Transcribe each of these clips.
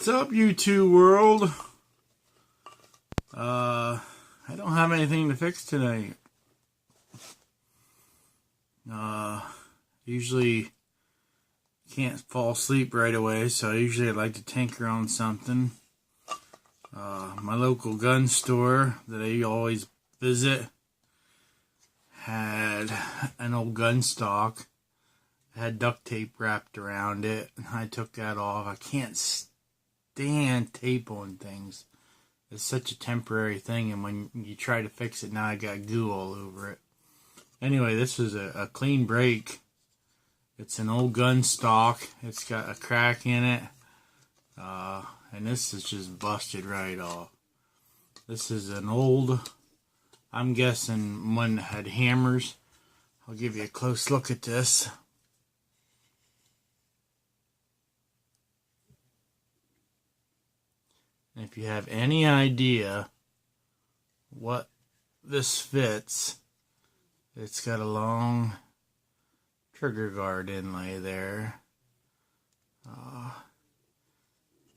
What's up, YouTube world? I don't have anything to fix tonight. Usually can't fall asleep right away, so usually I like to tinker on something. My local gun store that I always visit had an old gun stock. It had duct tape wrapped around it, and I took that off. I can't stand tape on things. It's such a temporary thing, and when you try to fix it, now I got goo all over it. Anyway, this is a clean break. It's an old gun stock. It's got a crack in it, and this is just busted right off. This is an old, I'm guessing one that had hammers. I'll give you a close look at this. And if you have any idea what this fits, it's got a long trigger guard inlay there.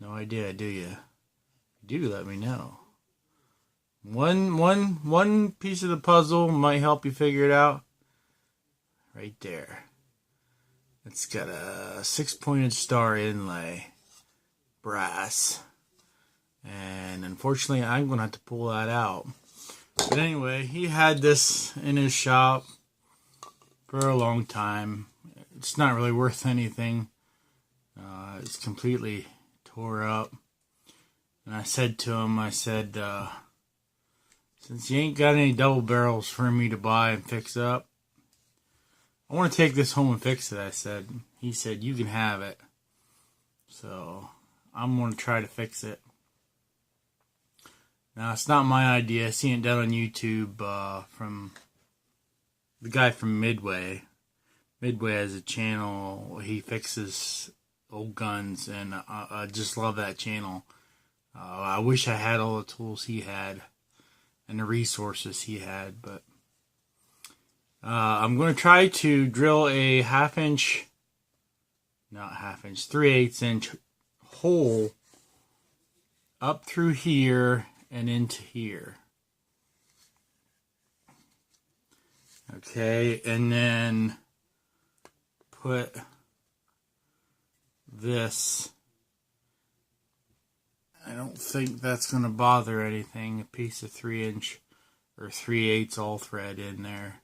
No idea, do you? If you do, let me know. One piece of the puzzle might help you figure it out. Right there. It's got a 6-pointed star inlay. Brass. And unfortunately, I'm going to have to pull that out. But anyway, he had this in his shop for a long time. It's not really worth anything. It's completely tore up. And I said to him, since you ain't got any double barrels for me to buy and fix up, I want to take this home and fix it, I said. He said, you can have it. So I'm going to try to fix it. Now, it's not my idea. I seen it done on YouTube from the guy from Midway. Midway has a channel. He fixes old guns, and I just love that channel. I wish I had all the tools he had and the resources he had, but I'm going to try to drill a 3/8 inch hole up through here and into here. Okay, and then put this. I don't think that's going to bother anything. A piece of 3-inch or 3/8 all thread in there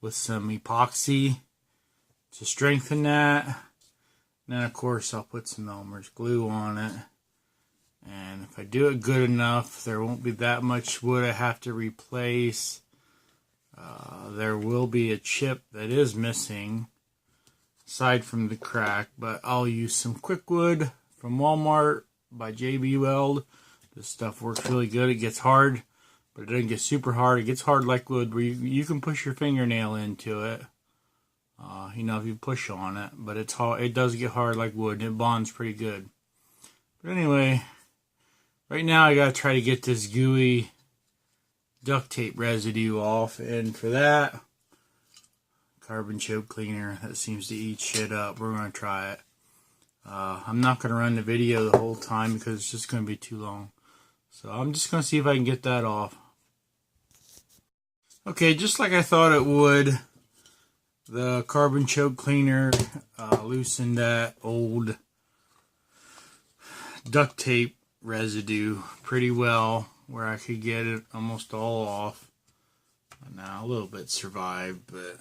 with some epoxy to strengthen that. And then, of course, I'll put some Elmer's glue on it. And if I do it good enough, there won't be that much wood I have to replace. There will be a chip that is missing, aside from the crack, but I'll use some quick wood from Walmart by JB Weld. This stuff works really good. It gets hard, but it doesn't get super hard. It gets hard like wood, where you can push your fingernail into it. If you push on it, but it's hard. It does get hard like wood, and it bonds pretty good. But anyway, right now I gotta try to get this gooey duct tape residue off, and for that, carbon choke cleaner that seems to eat shit up. We're gonna try it. I'm not gonna run the video the whole time because it's just gonna be too long. So I'm just gonna see if I can get that off. Okay, just like I thought it would, the carbon choke cleaner loosened that old duct tape residue pretty well, where I could get it almost all off. Now a little bit survived, but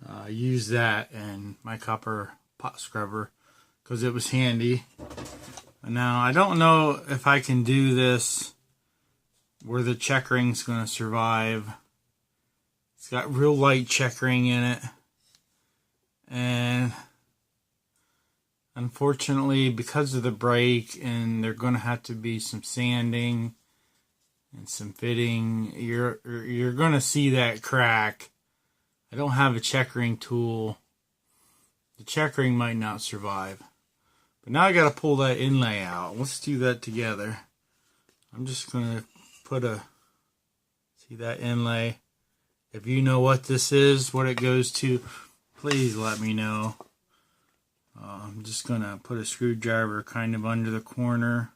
I used that and my copper pot scrubber because it was handy. Now I don't know if I can do this where the checkering's going to survive. It's got real light checkering in it, and unfortunately, because of the break, and they're going to have to be some sanding and some fitting, you're going to see that crack. I don't have a checkering tool. The checkering might not survive. But now I got to pull that inlay out. Let's do that together. I'm just going to put see that inlay? If you know what this is, what it goes to, please let me know. I'm just going to put a screwdriver kind of under the corner.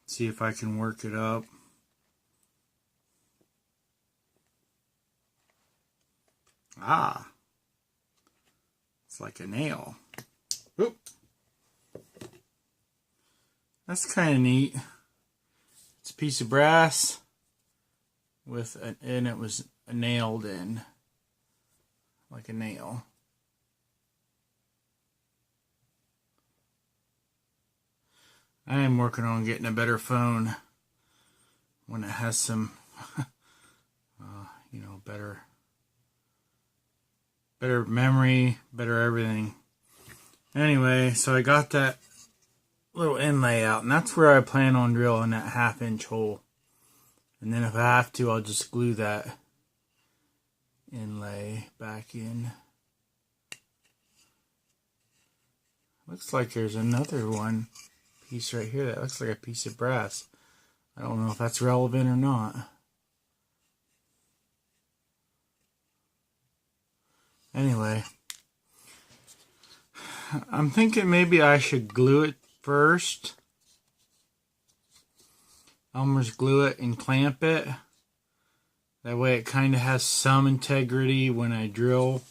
See if I can work it up. Ah, it's like a nail. Oop. That's kind of neat. It's a piece of brass and it was nailed in like a nail. I am working on getting a better phone when it has some, better memory, better everything. Anyway, so I got that little inlay out, and that's where I plan on drilling that 1/2-inch hole. And then if I have to, I'll just glue that inlay back in. Looks like there's another one piece right here that looks like a piece of brass. I don't know if that's relevant or not. Anyway, I'm thinking maybe I should glue it first. Almost glue it and clamp it. That way it kind of has some integrity when I drill.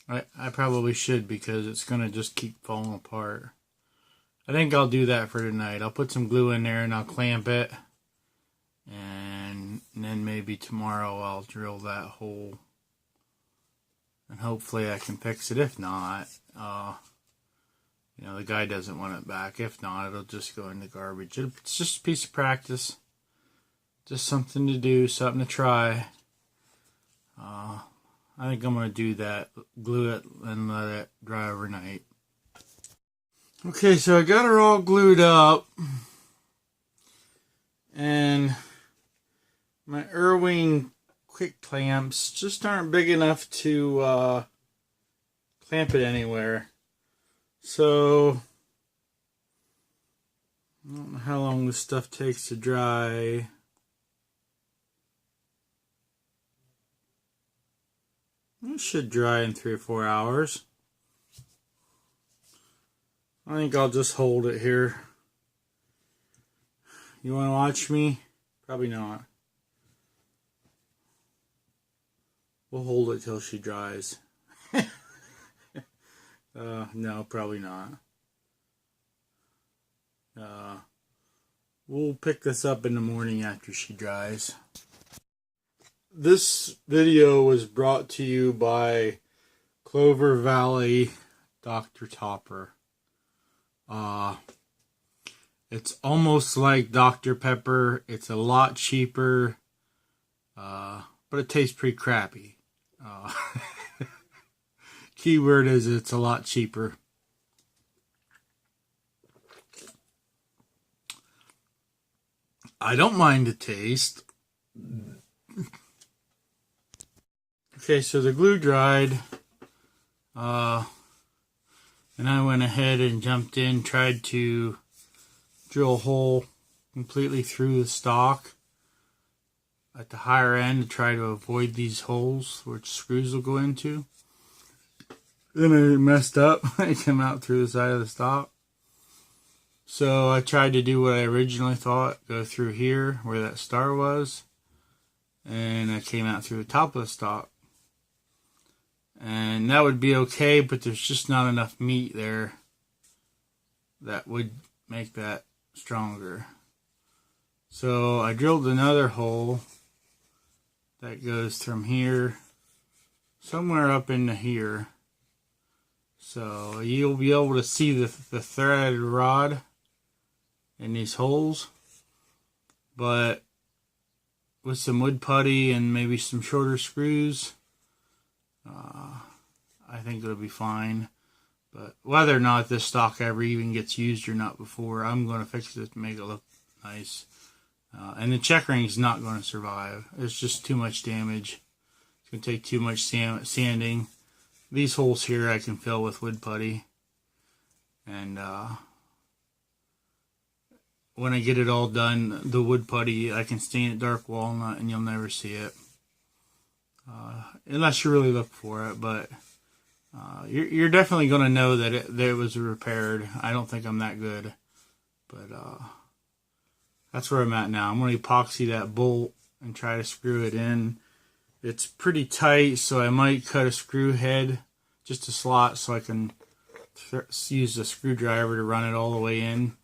I probably should, because it's going to just keep falling apart. I think I'll do that for tonight. I'll put some glue in there and I'll clamp it. And then maybe tomorrow I'll drill that hole. And hopefully I can fix it. If not, the guy doesn't want it back. If not, it'll just go in the garbage. It's just a piece of practice. Just something to do, something to try. I think I'm going to do that. Glue it and let it dry overnight. Okay, so I got her all glued up. And my Irwin quick clamps just aren't big enough to clamp it anywhere. So I don't know how long this stuff takes to dry. It should dry in 3 or 4 hours. I think I'll just hold it here. You want to watch me? Probably not. We'll hold it till she dries. No, probably not. We'll pick this up in the morning after she dries. This video was brought to you by Clover Valley Dr. Topper. It's almost like Dr. Pepper. It's a lot cheaper, but it tastes pretty crappy. Keyword is it's a lot cheaper. I don't mind the taste. Okay, so the glue dried, and I went ahead and jumped in, tried to drill a hole completely through the stock at the higher end to try to avoid these holes which screws will go into. Then I messed up. I came out through the side of the stock. So I tried to do what I originally thought, go through here where that star was, and I came out through the top of the stock. And that would be okay, but there's just not enough meat there that would make that stronger. So I drilled another hole that goes from here somewhere up into here. So you'll be able to see the threaded rod in these holes. But with some wood putty and maybe some shorter screws, I think it'll be fine. But whether or not this stock ever even gets used or not before, I'm going to fix it to make it look nice. And the checkering is not going to survive. It's just too much damage. It's going to take too much sanding. These holes here I can fill with wood putty. And when I get it all done, the wood putty, I can stain it dark walnut and you'll never see it. unless you really look for it. But you're definitely going to know that it was repaired. I don't think I'm that good, but that's where I'm at now. I'm going to epoxy that bolt and try to screw it in. It's pretty tight, so I might cut a screw head, just a slot, so I can use the screwdriver to run it all the way in.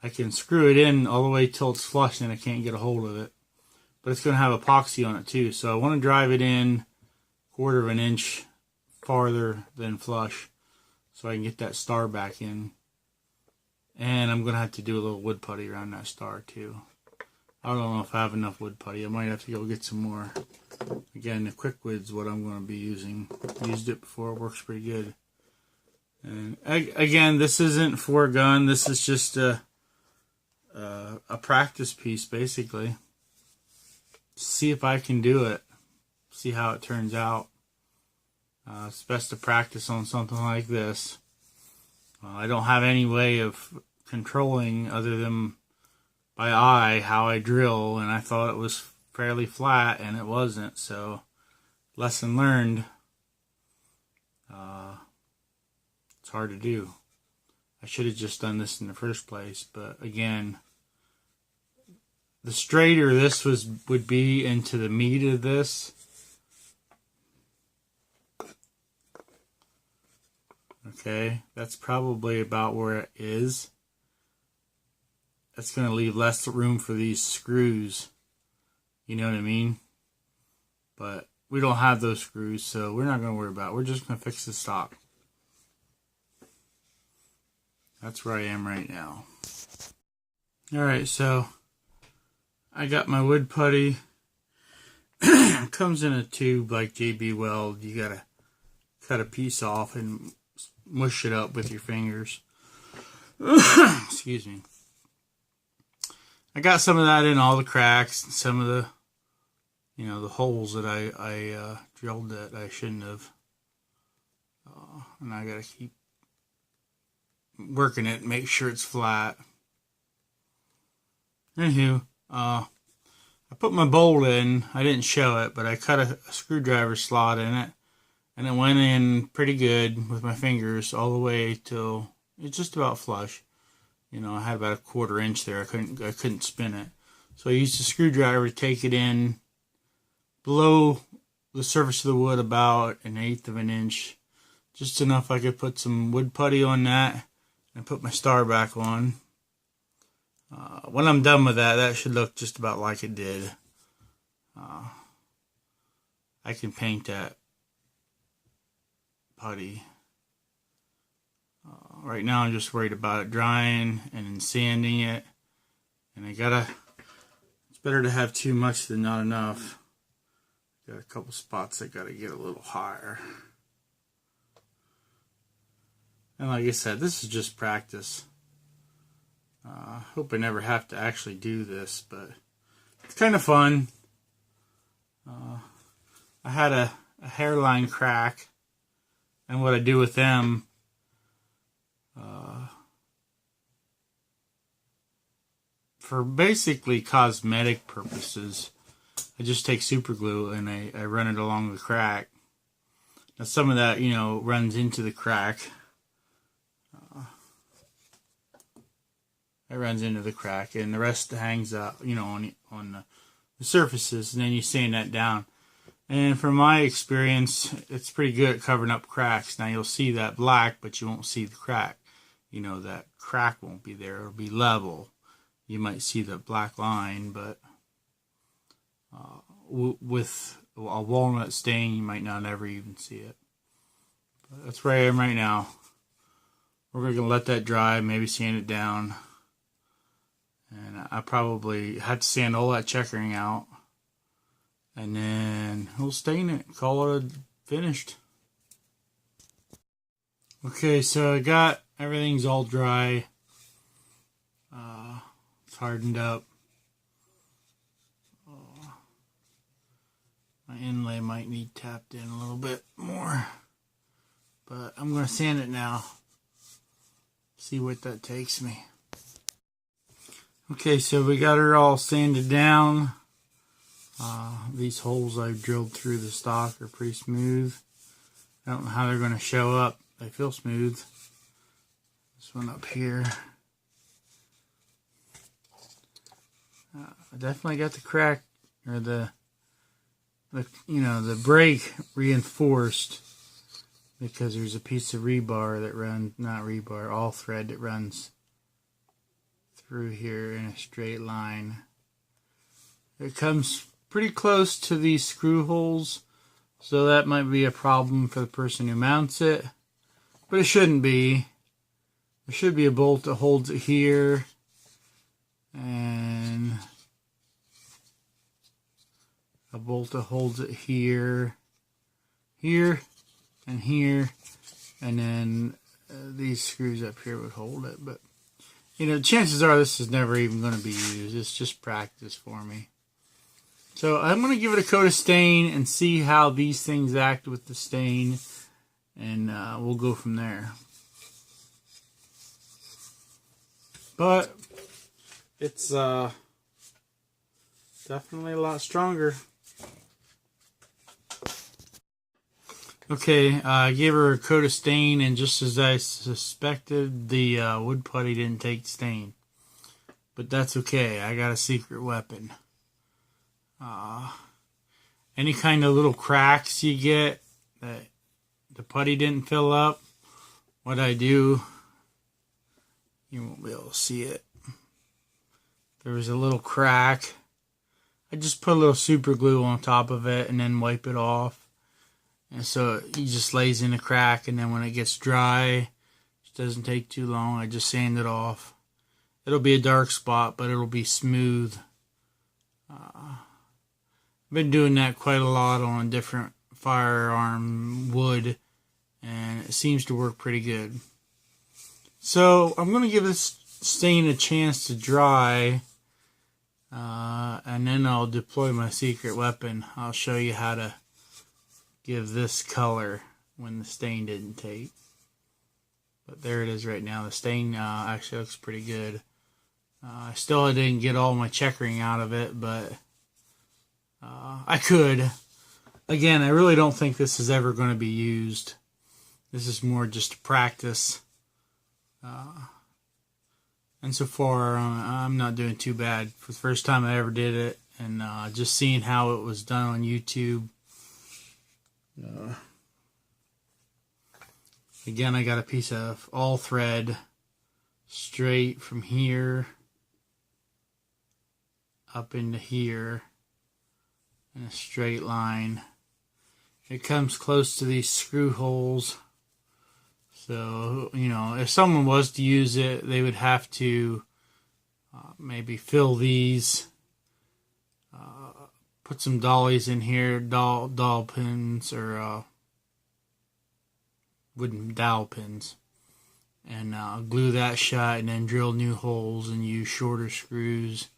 I can screw it in all the way till it's flush and I can't get a hold of it. But it's going to have epoxy on it too, so I want to drive it in 1/4 of an inch farther than flush so I can get that star back in. And I'm going to have to do a little wood putty around that star too. I don't know if I have enough wood putty. I might have to go get some more. Again, the quick wood's what I'm going to be using. Used it before. It works pretty good. And again, this isn't for a gun. This is just a practice piece, basically. See if I can do it. See how it turns out. It's best to practice on something like this. I don't have any way of controlling other than by eye how I drill, and I thought it was fairly flat and it wasn't, so lesson learned. It's hard to do. I should have just done this in the first place, but again, the straighter this would be into the meat of this, okay, that's probably about where it is. That's going to leave less room for these screws. You know what I mean? But we don't have those screws, so we're not going to worry about it. We're just going to fix the stock. That's where I am right now. Alright, so I got my wood putty. It comes in a tube like JB Weld. You got to cut a piece off and mush it up with your fingers. Excuse me. I got some of that in all the cracks, and some of the, the holes that I drilled that I shouldn't have. And I gotta keep working it, make sure it's flat. Anywho, I put my bolt in. I didn't show it, but I cut a screwdriver slot in it, and it went in pretty good with my fingers all the way till it's just about flush. I had about a 1/4 inch there. I couldn't spin it. So I used a screwdriver to take it in below the surface of the wood about 1/8 of an inch. Just enough I could put some wood putty on that and put my star back on. When I'm done with that, that should look just about like it did. I can paint that putty. Right now I'm just worried about it drying and then sanding it. And it's better to have too much than not enough. Got a couple spots I gotta get a little higher. And like I said, this is just practice. Hope I never have to actually do this, but it's kind of fun. I had a hairline crack, and what I do with them, for basically cosmetic purposes, I just take super glue and I run it along the crack. Now some of that, runs into the crack. It runs into the crack, and the rest hangs up, on the surfaces, and then you sand that down. And from my experience, it's pretty good at covering up cracks. Now you'll see that black, but you won't see the crack. That crack won't be there. It'll be level. You might see the black line, but with a walnut stain, you might not ever even see it. But that's where I am right now. We're going to let that dry, maybe sand it down. And I probably had to sand all that checkering out. And then we'll stain it, call it finished. Okay, so I got everything's all dry. It's hardened up. My inlay might need tapped in a little bit more. But I'm going to sand it now. See what that takes me. Okay, so we got her all sanded down. These holes I've drilled through the stock are pretty smooth. I don't know how they're going to show up. They feel smooth. This one up here. I definitely got the crack, or the break reinforced, because there's a piece of rebar that runs, not rebar, all thread that runs through here in a straight line. It comes pretty close to these screw holes, so that might be a problem for the person who mounts it, but it shouldn't be. There should be a bolt that holds it here, and a bolt that holds it here, here, and here, and then these screws up here would hold it. But chances are this is never even going to be used. It's just practice for me. So I'm going to give it a coat of stain and see how these things act with the stain, and we'll go from there. But it's definitely a lot stronger. Okay, I gave her a coat of stain, and just as I suspected, the wood putty didn't take stain. But that's okay, I got a secret weapon. Any kind of little cracks you get that the putty didn't fill up, what I do, you won't be able to see it. There was a little crack. I just put a little super glue on top of it and then wipe it off. And so it just lays in a crack, and then when it gets dry, it doesn't take too long, I just sand it off. It'll be a dark spot, but it'll be smooth. I've been doing that quite a lot on different firearm wood, and it seems to work pretty good. So I'm going to give this stain a chance to dry, and then I'll deploy my secret weapon. I'll show you how to give this color when the stain didn't take. But there it is right now. The stain actually looks pretty good. I still didn't get all my checkering out of it, but I could. Again, I really don't think this is ever going to be used. This is more just to practice. And so far, I'm not doing too bad. For the first time I ever did it, and just seeing how it was done on YouTube. Again, I got a piece of all thread straight from here up into here in a straight line. It comes close to these screw holes. So, if someone was to use it, they would have to maybe fill these, put some dollies in here, dowel pins, or wooden dowel pins, and glue that shut, and then drill new holes and use shorter screws.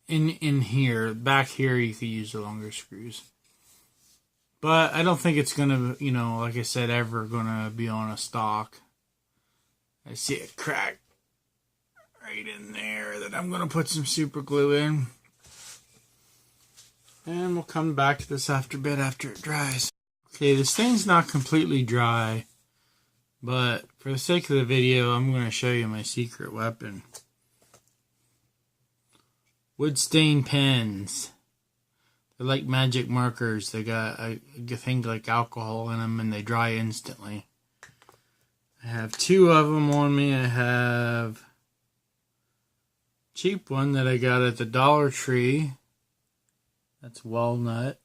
In here, back here, you could use the longer screws. But I don't think it's going to, like I said, ever going to be on a stock. I see it crack right in there that I'm going to put some super glue in. And we'll come back to this after it dries. Okay, this thing's not completely dry, but for the sake of the video, I'm going to show you my secret weapon. Wood stain pens. They're like magic markers. They got, I think, like alcohol in them, and they dry instantly. I have 2 of them on me. I have a cheap one that I got at the Dollar Tree. That's walnut.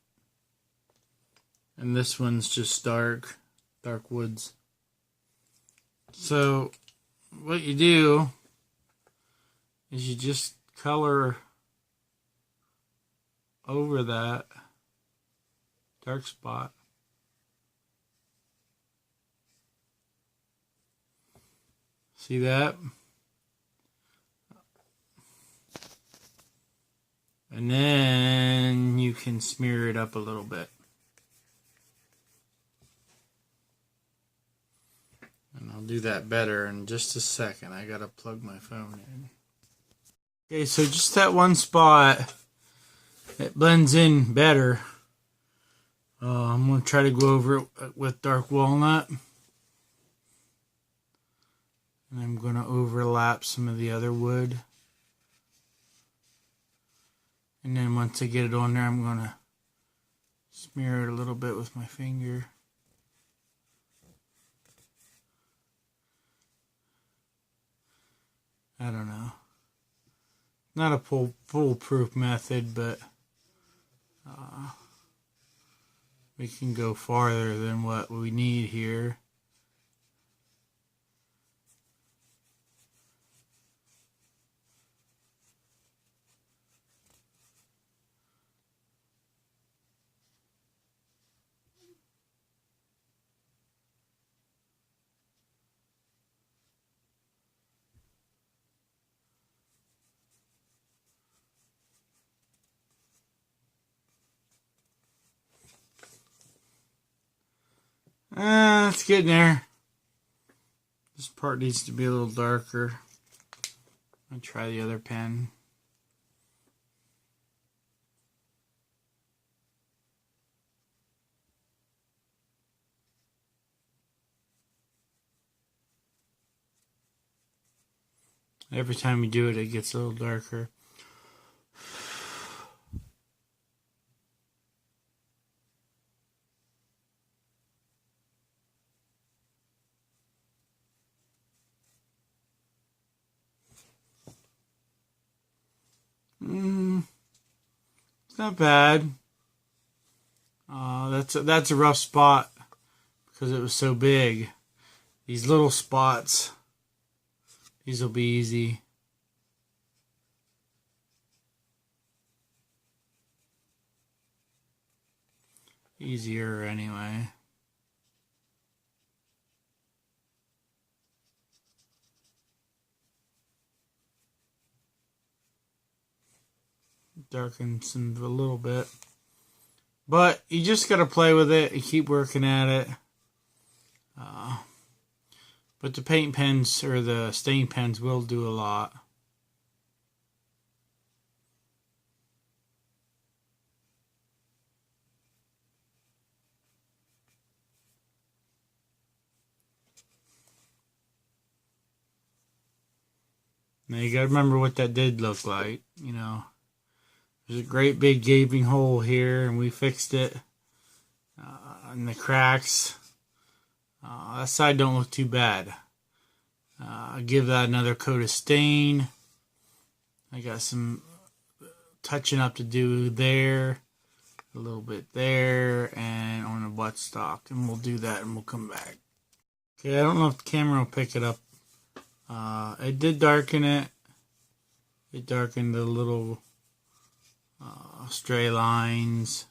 And this one's just dark woods. So what you do is you just color over that dark spot. See that? And then you can smear it up a little bit. And I'll do that better in just a second. I gotta plug my phone in. Okay, so just that one spot, it blends in better. I'm going to try to go over it with dark walnut. And I'm going to overlap some of the other wood. And then once I get it on there, I'm going to smear it a little bit with my finger. I don't know. Not a foolproof method, but we can go farther than what we need here. It's getting there. This part needs to be a little darker. I'll try the other pen. Every time you do it, it gets a little darker. It's not bad. That's a rough spot because it was so big. These little spots, these will be easy. Easier anyway. Darkens them a little bit. But you just got to play with it and keep working at it. But the paint pens or the stain pens will do a lot. Now you got to remember what that did look like, you know. There's a great big gaping hole here, and we fixed it. And the cracks. That side don't look too bad. I'll give that another coat of stain. I got some touching up to do there. A little bit there, and on the buttstock. And we'll do that, and we'll come back. Okay, I don't know if the camera will pick it up. It did darken it. It darkened the little stray lines.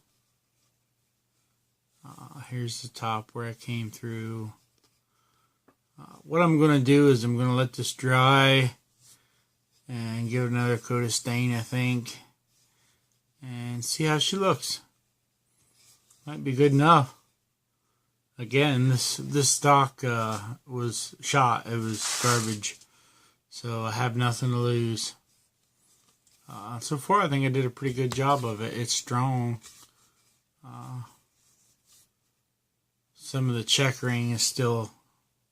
Here's the top where it came through. What I'm going to do is I'm going to let this dry and give it another coat of stain, I think, and see how she looks. Might be good enough. Again, this stock was shot. It was garbage, so I have nothing to lose. So far, I think I did a pretty good job of it. It's strong. Some of the checkering is still,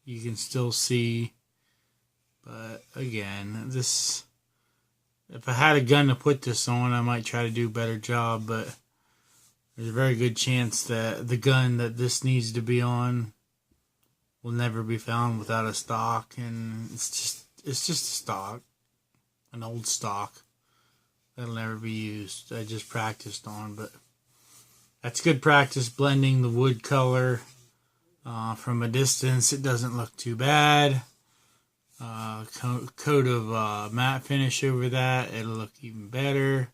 you can still see. But again, this, if I had a gun to put this on, I might try to do a better job. But there's a very good chance that the gun that this needs to be on will never be found without a stock. And it's just a stock, an old stock. That'll never be used. I just practiced on, but that's good practice blending the wood color from a distance. It doesn't look too bad. Coat of matte finish over that. It'll look even better.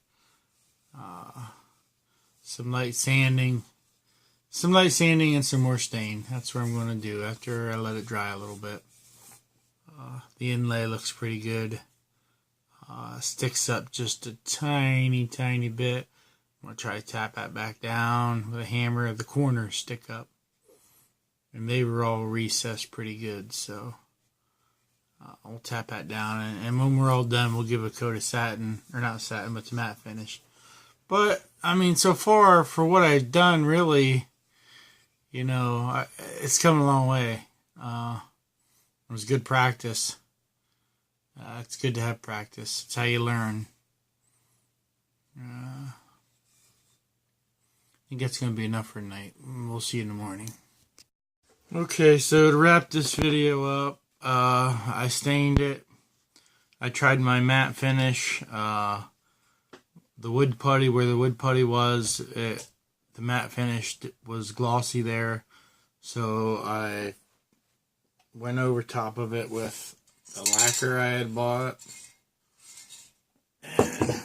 Some light sanding. Some light sanding and some more stain. That's what I'm going to do after I let it dry a little bit. The inlay looks pretty good. Sticks up just a tiny bit. I'm going to try to tap that back down with a hammer. The corners stick up. And they were all recessed pretty good, so we'll tap that down. And when we're all done, we'll give a coat of satin, or not satin, but the matte finish. But, I mean, so far, for what I've done, really, it's come a long way. It was good practice. It's good to have practice. It's how you learn. I think that's going to be enough for tonight. We'll see you in the morning. Okay, so to wrap this video up, I stained it. I tried my matte finish. The wood putty, where the wood putty was, the matte finish was glossy there. So I went over top of it with the lacquer I had bought. And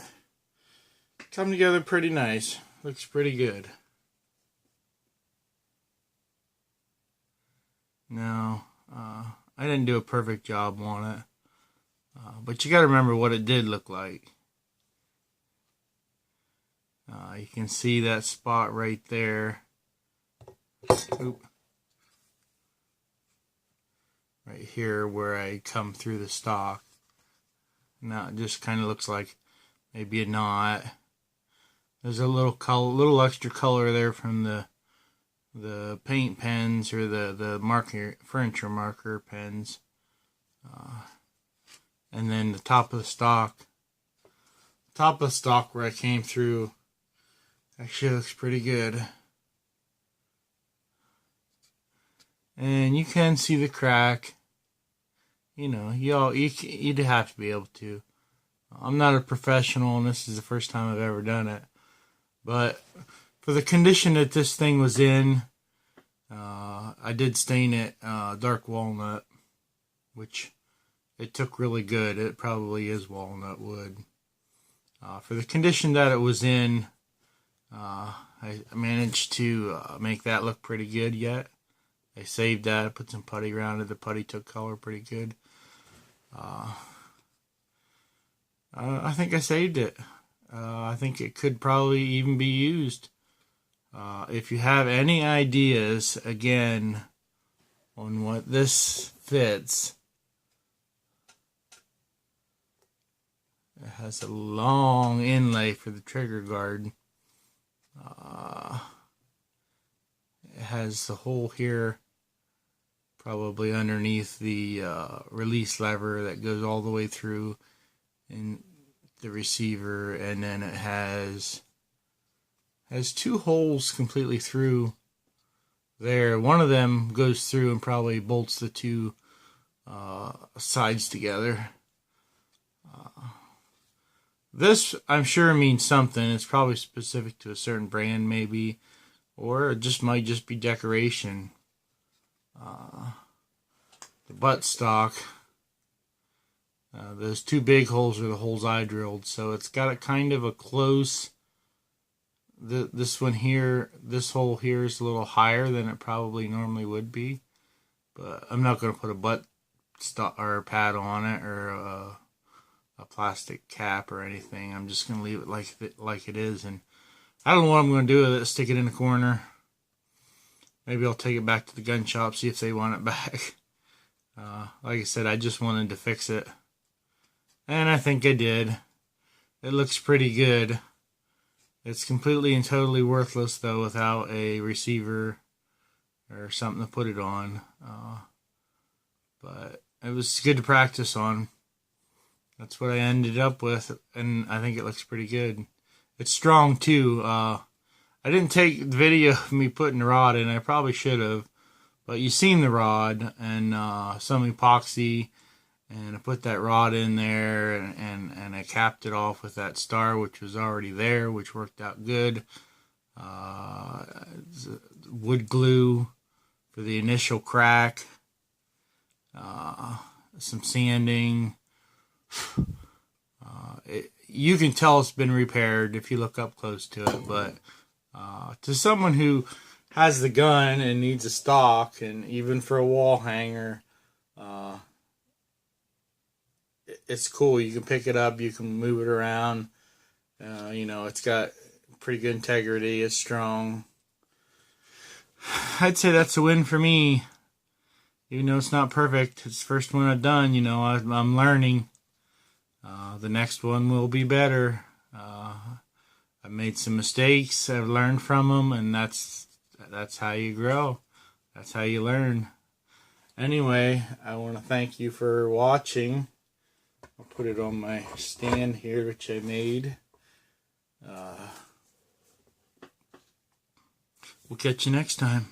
come together pretty nice. Looks pretty good. Now, I didn't do a perfect job on it. But you got to remember what it did look like. You can see that spot right there. Oop. Right here where I come through the stock. Now it just kind of looks like maybe a knot. There's a little color, little extra color there from the paint pens or the furniture marker pens. And then the top of the stock. Top of the stock where I came through actually looks pretty good. And you can see the crack. You'd have to be able to. I'm not a professional, and this is the first time I've ever done it. But for the condition that this thing was in, I did stain it dark walnut, which it took really good. It probably is walnut wood. For the condition that it was in, I managed to make that look pretty good yet. I saved that. I put some putty around it. The putty took color pretty good. I think I saved it. I think it could probably even be used. If you have any ideas, again, on what this fits, it has a long inlay for the trigger guard. It has the hole here, probably underneath the release lever that goes all the way through in the receiver, and then it has two holes completely through there. One of them goes through and probably bolts the two sides together. This, I'm sure, means something. It's probably specific to a certain brand, maybe, or it might just be decoration. The buttstock, those two big holes are the holes I drilled, so it's got a kind of a close. This one here, this hole here is a little higher than it probably normally would be, but I'm not going to put a buttstock or a pad on it or a plastic cap or anything. I'm just going to leave it like it is, and I don't know what I'm going to do with it. Stick it in the corner. Maybe I'll take it back to the gun shop, see if they want it back. Like I said, I just wanted to fix it, and I think I did. It looks pretty good. It's completely and totally worthless, though, without a receiver or something to put it on. But it was good to practice on. That's what I ended up with, and I think it looks pretty good. It's strong, too. I didn't take the video of me putting the rod in. I probably should have. But you've seen the rod and some epoxy. And I put that rod in there, and I capped it off with that star, which was already there, which worked out good. Wood glue for the initial crack. Some sanding. You can tell it's been repaired if you look up close to it, but to someone who has the gun and needs a stock, and even for a wall hanger, it's cool. You can pick it up, you can move it around. It's got pretty good integrity. It's strong. I'd say that's a win for me. Even though it's not perfect, it's the first one I've done. I'm learning. The next one will be better. I've made some mistakes. I've learned from them, and that's how you grow. That's how you learn. Anyway, I want to thank you for watching. I'll put it on my stand here, which I made. We'll catch you next time.